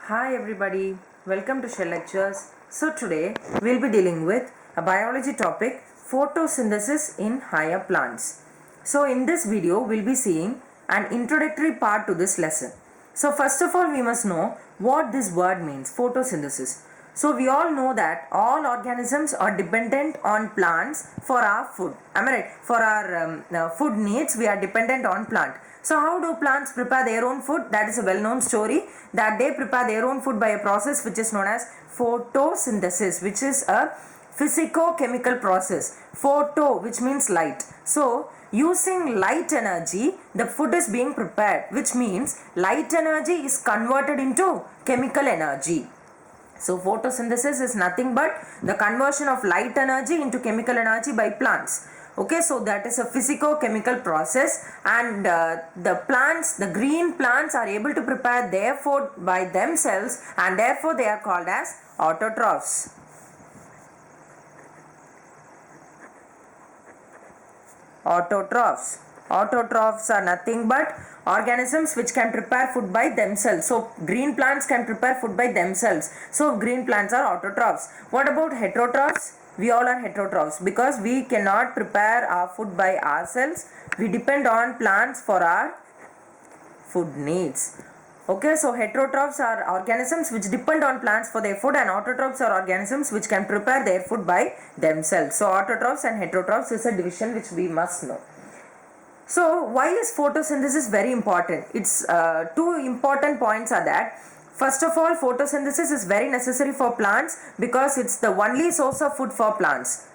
Hi everybody, welcome to Shell Lectures. So today we'll be dealing with a biology topic, photosynthesis in higher plants. So in this video we'll be seeing an introductory part to this lesson. So first of all we must know what this word means, photosynthesis. So we all know that all organisms are dependent on plants for our food. Am I right? For our food needs we are dependent on plant. So how do plants prepare their own food? That is a well-known story that they prepare their own food by a process which is known as photosynthesis, which is a physico-chemical process. Photo, which means light. So using light energy, the food is being prepared, which means light energy is converted into chemical energy. So photosynthesis is nothing but the conversion of light energy into chemical energy by plants. Okay, so that is a physico-chemical process, and the green plants are able to prepare their food by themselves, and therefore they are called as autotrophs. Autotrophs are nothing but organisms which can prepare food by themselves. So green plants can prepare food by themselves. So green plants are autotrophs. What about heterotrophs? We all are heterotrophs because we cannot prepare our food by ourselves. We depend on plants for our food needs. Okay, so heterotrophs are organisms which depend on plants for their food, and autotrophs are organisms which can prepare their food by themselves. So autotrophs and heterotrophs is a division which we must know. So why is photosynthesis very important? It's two important points are that first of all, photosynthesis is very necessary for plants because it's the only source of food for plants.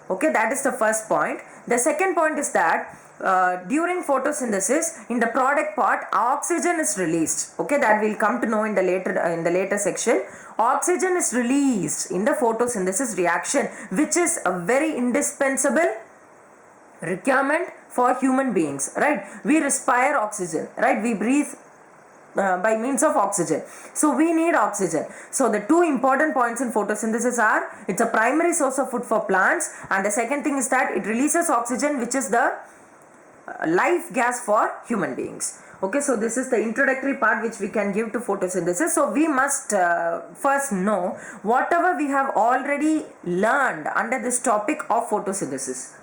Okay, that is the first point. The second point is that during photosynthesis, in the product part, oxygen is released. Okay, that we'll come to know in the later section. Oxygen is released in the photosynthesis reaction, which is a very indispensable requirement for human beings, right? We respire oxygen, right? We breathe by means of oxygen. So we need oxygen. So the two important points in photosynthesis are it's a primary source of food for plants, and the second thing is that it releases oxygen, which is the life gas for human beings. Okay, so this is the introductory part which we can give to photosynthesis. So we must first know whatever we have already learned under this topic of photosynthesis.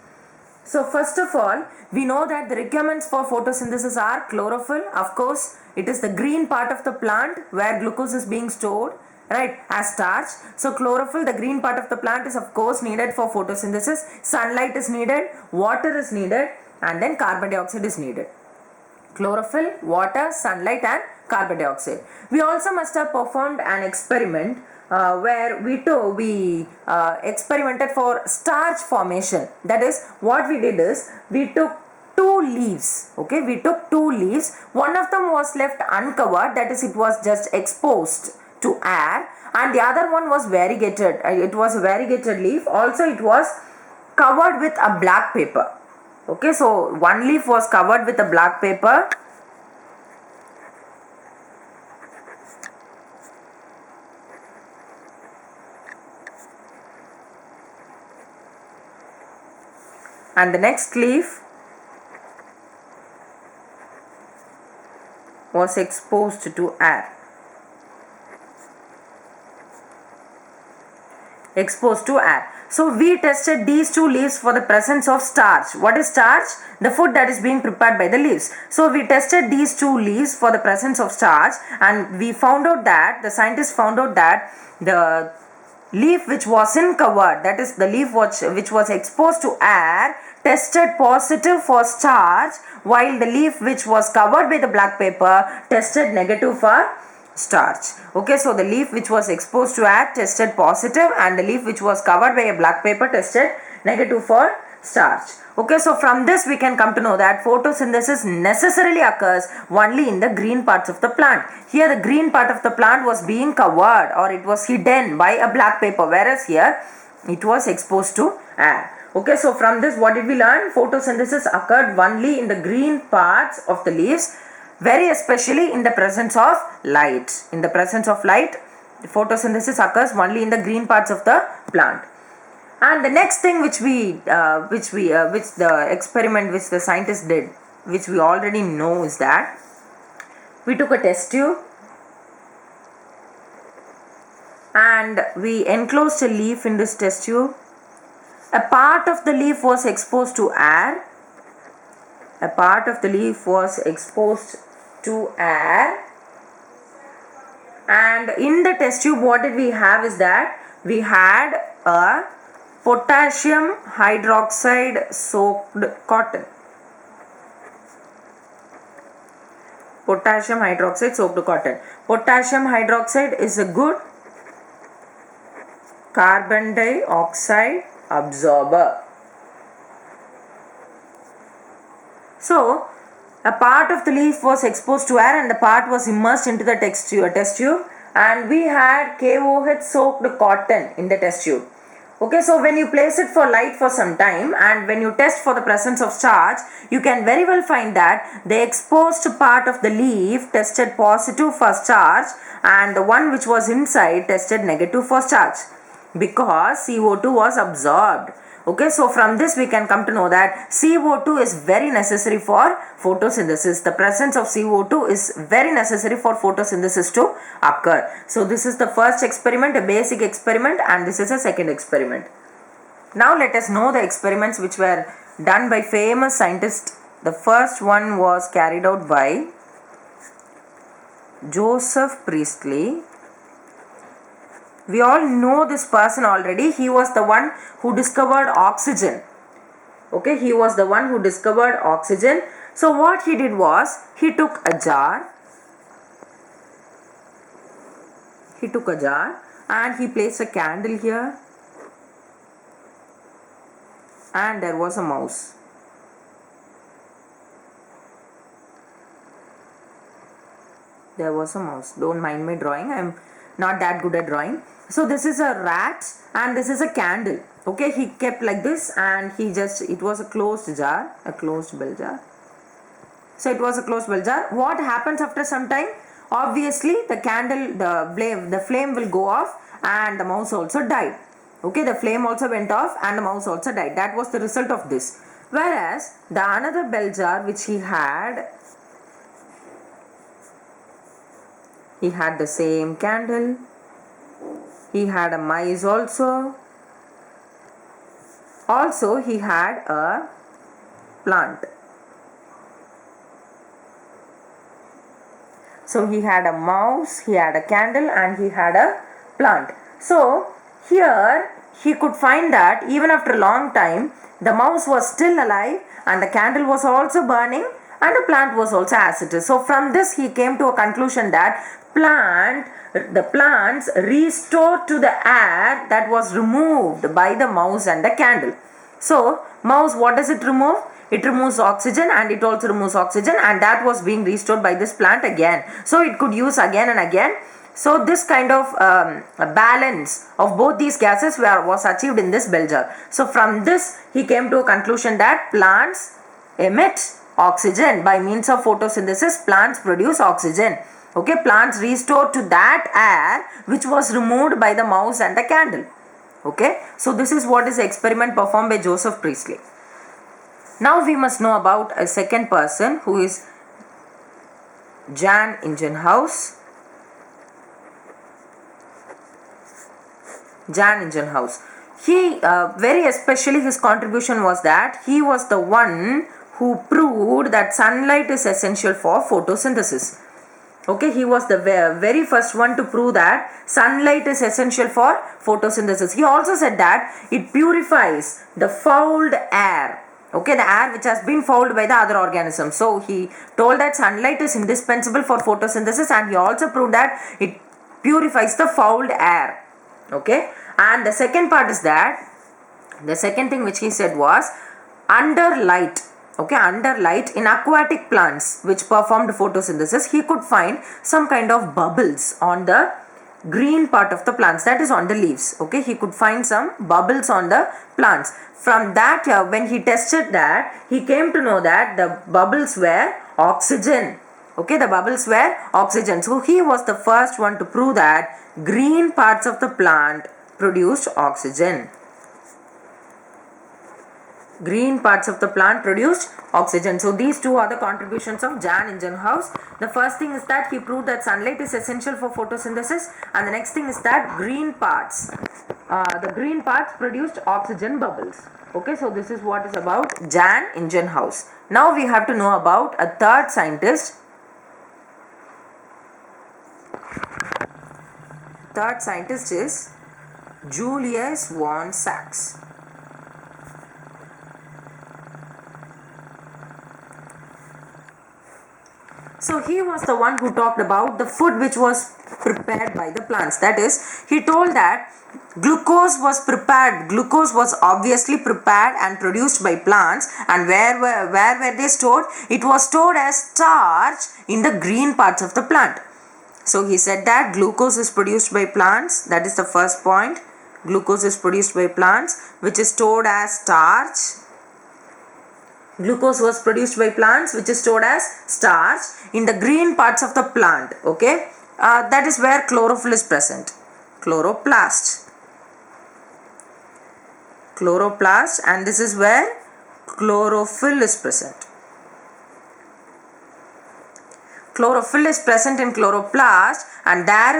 So first of all, we know that the requirements for photosynthesis are chlorophyll. Of course, it is the green part of the plant where glucose is being stored, right, as starch. So chlorophyll, the green part of the plant, is of course needed for photosynthesis. Sunlight is needed, water is needed, and then carbon dioxide is needed. Chlorophyll, water, sunlight, and carbon dioxide. We also must have performed an experiment where we experimented for starch formation. That is, what we did is we took two leaves. Okay, we took two leaves. One of them was left uncovered, that is, it was just exposed to air, and the other one was variegated. It was a variegated leaf. Also, it was covered with a black paper. Okay, so one leaf was covered with a black paper. And the next leaf was exposed to air. Exposed to air. So we tested these two leaves for the presence of starch. What is starch? The food that is being prepared by the leaves. So we tested these two leaves for the presence of starch, and we found out that the scientists found out that the leaf which wasn't covered, that is the leaf which was exposed to air, tested positive for starch, while the leaf which was covered by the black paper tested negative for starch. Okay, so the leaf which was exposed to air tested positive, and the leaf which was covered by a black paper tested negative for starch. Okay, so from this we can come to know that photosynthesis necessarily occurs only in the green parts of the plant. Here the green part of the plant was being covered, or it was hidden by a black paper, whereas here it was exposed to air. Okay, so from this what did we learn? Photosynthesis occurred only in the green parts of the leaves, very especially in the presence of light. In the presence of light, photosynthesis occurs only in the green parts of the plant. And the next thing which the experiment which the scientists did, which we already know, is that we took a test tube and we enclosed a leaf in this test tube. A part of the leaf was exposed to air. A part of the leaf was exposed to air. And in the test tube, what did we have is that we had a potassium hydroxide soaked cotton. Potassium hydroxide soaked cotton. Potassium hydroxide is a good carbon dioxide absorber. So, a part of the leaf was exposed to air and the part was immersed into the test tube, and we had KOH soaked cotton in the test tube. Okay, so when you place it for light for some time and when you test for the presence of charge, you can very well find that the exposed part of the leaf tested positive for charge and the one which was inside tested negative for charge because CO2 was absorbed. Okay, so from this we can come to know that CO2 is very necessary for photosynthesis. The presence of CO2 is very necessary for photosynthesis to occur. So this is the first experiment, a basic experiment, and this is a second experiment. Now let us know the experiments which were done by famous scientists. The first one was carried out by Joseph Priestley. We all know this person already. He was the one who discovered oxygen. Okay, he was the one who discovered oxygen. So what he did was, he took a jar and he placed a candle here, and there was a mouse. There was a mouse. Don't mind my drawing. I am not that good at drawing. So this is a rat and this is a candle. Okay, he kept like this and it was a closed jar, a closed bell jar. So it was a closed bell jar. What happens after some time? Obviously the candle, the flame will go off and the mouse also died. Okay, the flame also went off and the mouse also died. That was the result of this. Whereas the another bell jar which he had the same candle. He had a mice also. Also, he had a plant. So, he had a mouse, he had a candle, and he had a plant. So, here he could find that even after a long time, the mouse was still alive and the candle was also burning and the plant was also as it is. So, from this he came to a conclusion that the plants restore to the air that was removed by the mouse and the candle. So, mouse, what does it remove? It removes oxygen and it also removes oxygen, and that was being restored by this plant again. So, it could use again and again. So, this kind of balance of both these gases was achieved in this bell jar. So, from this he came to a conclusion that plants emit oxygen. By means of photosynthesis, plants produce oxygen. Okay, plants restore to that air which was removed by the mouse and the candle. Okay, so this is what is the experiment performed by Joseph Priestley. Now we must know about a second person who is Jan Ingenhousz. Jan Ingenhousz. He very especially his contribution was that he was the one who proved that sunlight is essential for photosynthesis. Okay, he was the very first one to prove that sunlight is essential for photosynthesis. He also said that it purifies the fouled air. Okay, the air which has been fouled by the other organisms. So, he told that sunlight is indispensable for photosynthesis, and he also proved that it purifies the fouled air. Okay, and the second part is that, the second thing which he said was, under light. Okay, under light in aquatic plants which performed photosynthesis, he could find some kind of bubbles on the green part of the plants, that is on the leaves. Okay, he could find some bubbles on the plants. From that, when he tested that, he came to know that the bubbles were oxygen. Okay, the bubbles were oxygen. So, he was the first one to prove that green parts of the plant produced oxygen. green parts of the plant produced oxygen. So these two are the contributions of Jan Ingenhousz. The first thing is that he proved that sunlight is essential for photosynthesis, and the next thing is that the green parts produced oxygen bubbles. Okay, so this is what is about Jan Ingenhousz. Now we have to know about a third scientist. Third scientist is Julius von Sachs. So he was the one who talked about the food which was prepared by the plants. That is, he told that glucose was prepared. Glucose was obviously prepared and produced by plants. And where were they stored? It was stored as starch in the green parts of the plant. So he said that glucose is produced by plants. That is the first point. Glucose is produced by plants, which is stored as starch. Glucose was produced by plants, which is stored as starch in the green parts of the plant. Okay, that is where chlorophyll is present. Chloroplast, and this is where chlorophyll is present. Chlorophyll is present in chloroplast, and there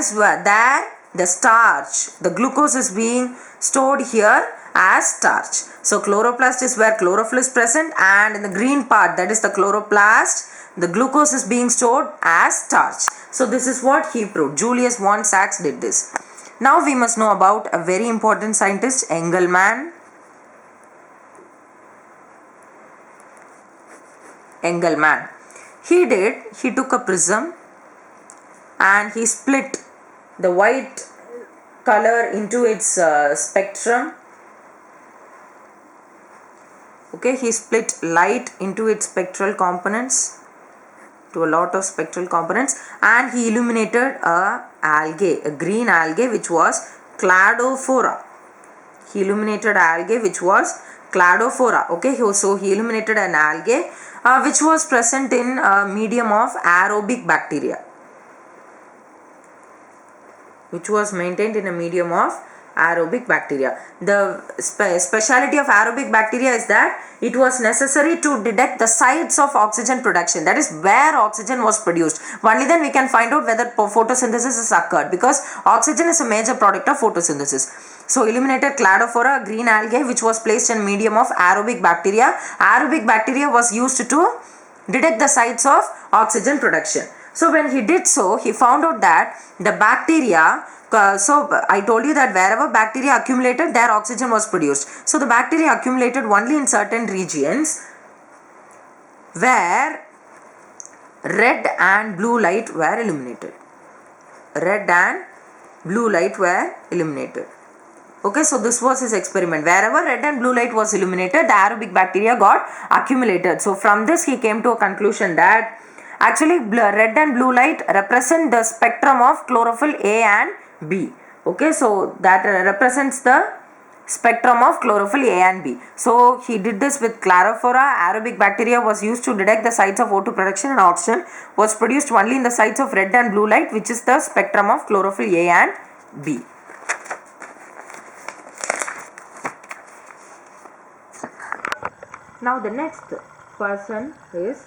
the starch, the glucose is being stored here as starch. So chloroplast is where chlorophyll is present, and in the green part, that is the chloroplast, the glucose is being stored as starch. So this is what he proved. Julius von Sachs did this. Now we must know about a very important scientist, Engelmann. He took a prism and he split the white color into its spectrum. Okay, he split light into its spectral components, to a lot of spectral components, and he illuminated a green algae which was cladophora. Okay, so he illuminated an algae which was present in a medium of aerobic bacteria, which was maintained in a medium of aerobic bacteria. The speciality of aerobic bacteria is that it was necessary to detect the sites of oxygen production, that is where oxygen was produced. Only then we can find out whether photosynthesis has occurred, because oxygen is a major product of photosynthesis. So illuminated cladophora, a green algae which was placed in medium of aerobic bacteria. Aerobic bacteria was used to detect the sites of oxygen production. So when he did so, he found out that the bacteria, so I told you that wherever bacteria accumulated, there oxygen was produced. So the bacteria accumulated only in certain regions where red and blue light were illuminated. Okay, so this was his experiment. Wherever red and blue light was illuminated, the aerobic bacteria got accumulated. So from this he came to a conclusion that actually red and blue light represent the spectrum of chlorophyll A and B. Okay, so that represents the spectrum of chlorophyll A and B. So he did this with cladophora. Aerobic bacteria was used to detect the sites of O2 production, and oxygen was produced only in the sites of red and blue light, which is the spectrum of chlorophyll A and B. Now the next person is,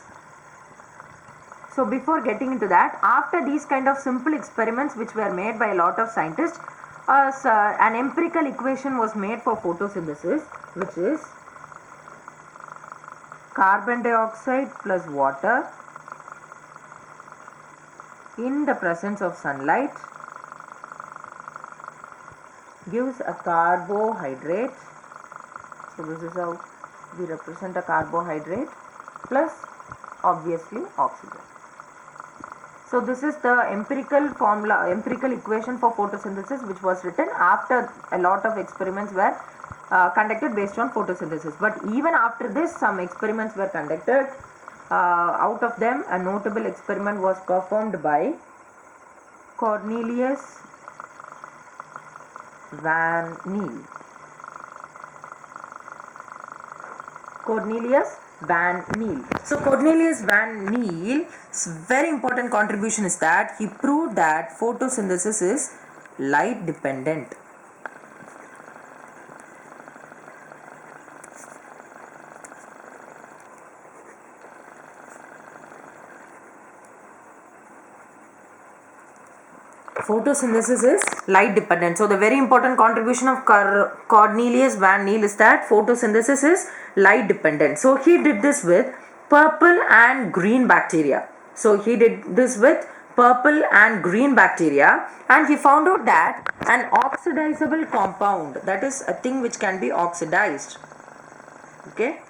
so before getting into that, after these kind of simple experiments which were made by a lot of scientists, an empirical equation was made for photosynthesis, which is carbon dioxide plus water in the presence of sunlight gives a carbohydrate. So this is how we represent a carbohydrate plus obviously oxygen. So this is the empirical equation for photosynthesis, which was written after a lot of experiments were conducted based on photosynthesis. But even after this, some experiments were conducted. Out of them, a notable experiment was performed by Cornelius van Niel. So Cornelius van Niel's very important contribution is that he proved that photosynthesis is light dependent. photosynthesis is light dependent. So the very important contribution of Cornelius Van Niel is that photosynthesis is light dependent. So he did this with purple and green bacteria. So he did this with purple and green bacteria, and he found out that an oxidizable compound, that is a thing which can be oxidized, okay,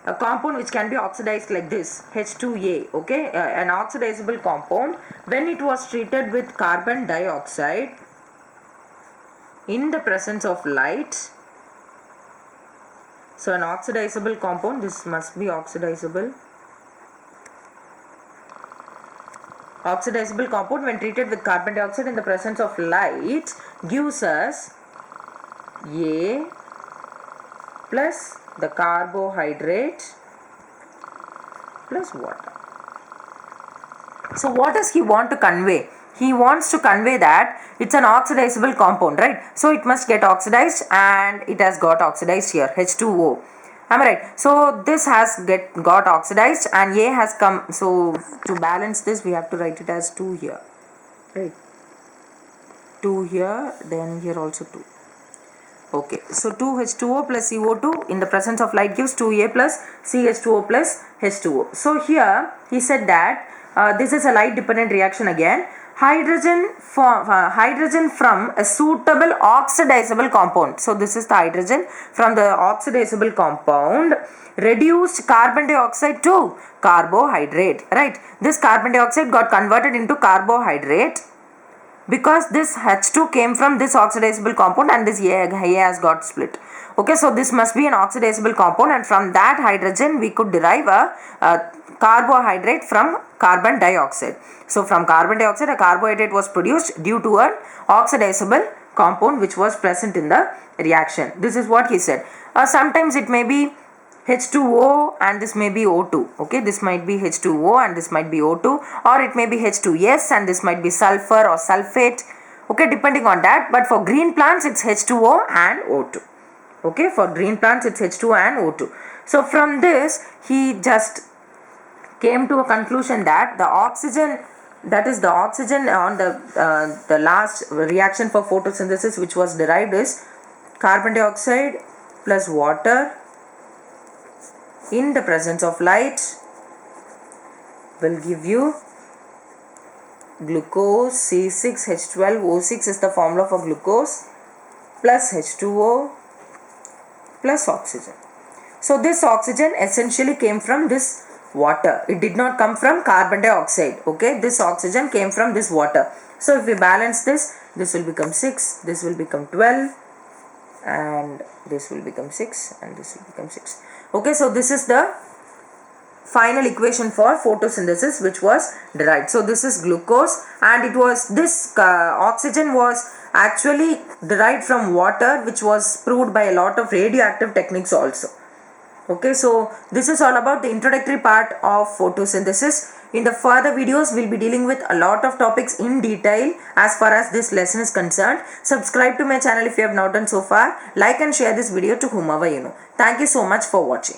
a compound which can be oxidized like this, H2A, okay, an oxidizable compound, when it was treated with carbon dioxide in the presence of light. So an oxidizable compound, this must be oxidizable compound when treated with carbon dioxide in the presence of light gives us A plus the carbohydrate plus water. So what does he want to convey? He wants to convey that it's an oxidizable compound, right? So it must get oxidized, and it has got oxidized here, H2O. Am I right? So this has got oxidized and A has come. So to balance this, we have to write it as 2 here, right? 2 here, then here also 2. Okay, so 2H2O plus CO2 in the presence of light gives 2A plus CH2O plus H2O. So here he said that this is a light dependent reaction again. Hydrogen from a suitable oxidizable compound. So this is the hydrogen from the oxidizable compound reduced carbon dioxide to carbohydrate, right? This carbon dioxide got converted into carbohydrate because this H2 came from this oxidizable compound, and this A has got split. Okay, so this must be an oxidizable compound, and from that hydrogen we could derive a carbohydrate from carbon dioxide. So from carbon dioxide a carbohydrate was produced due to an oxidizable compound which was present in the reaction. This is what he said. Sometimes it may be H2O and this may be O2. Okay, this might be H2O and this might be O2, or it may be H2S and this might be sulfur or sulfate. Okay, depending on that. But for green plants it's H2O and O2. Okay, for green plants it's H2O and O2. So from this he just came to a conclusion that the oxygen, that is the oxygen on the last reaction for photosynthesis which was derived is carbon dioxide plus water in the presence of light will give you glucose, C6H12O6 is the formula for glucose, plus H2O plus oxygen. So this oxygen essentially came from this water. It did not come from carbon dioxide. Okay, this oxygen came from this water. So if we balance this, this will become 6, this will become 12, and this will become 6, and this will become 6. Okay, so this is the final equation for photosynthesis which was derived. So this is glucose, and it was this oxygen was actually derived from water, which was proved by a lot of radioactive techniques also. Okay, so this is all about the introductory part of photosynthesis. In the further videos, we'll be dealing with a lot of topics in detail as far as this lesson is concerned. Subscribe to my channel if you have not done so far. Like and share this video to whomever you know. Thank you so much for watching.